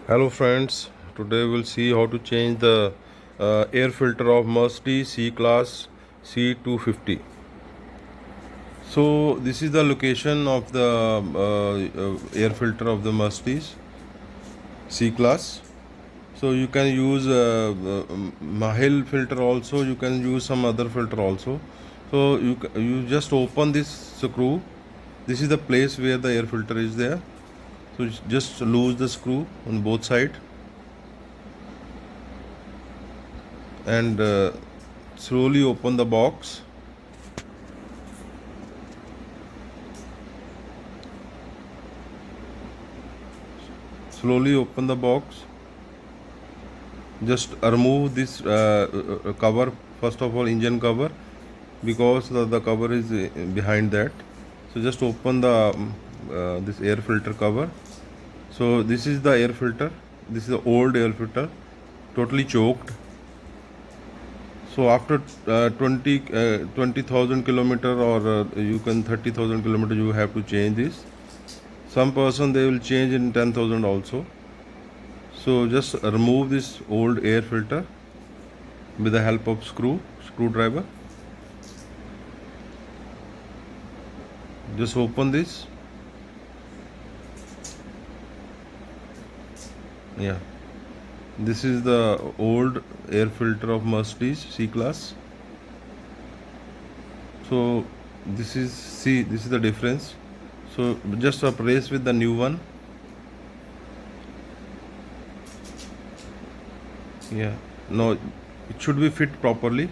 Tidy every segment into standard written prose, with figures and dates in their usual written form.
Hello friends, today we'll see how to change the air filter of Mercedes C-Class C250. So this is the location of the air filter of the Mercedes C-Class. So you can use Mahil filter also, you can use some other filter also. So you just open this screw. This is the place where the air filter is there. So just loose the screw on both sides and slowly open the box. Slowly open the box. Just remove this cover, first of all engine cover, because the cover is behind that. So just open the this air filter cover. So this is the air filter. This is the old air filter, totally choked. So after 20,000 kilometer, or you can 30,000 kilometer, you have to change this. Some person they will change in 10,000 also. So just remove this old air filter with the help of screwdriver. Just open this. Yeah, this is the old air filter of Mercedes C-Class. So this is the difference. So just replace with the new one. Yeah, no, it should be fit properly,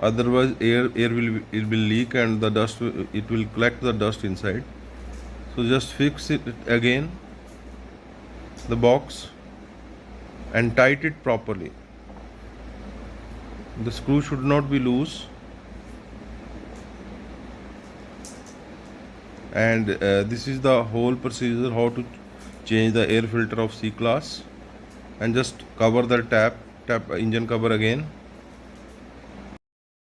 otherwise it will leak and the dust it will collect the dust inside. So just fix it again, the box, and tight it properly. The screw should not be loose, and this is the whole procedure how to change the air filter of C-Class. And just cover the tap engine cover again.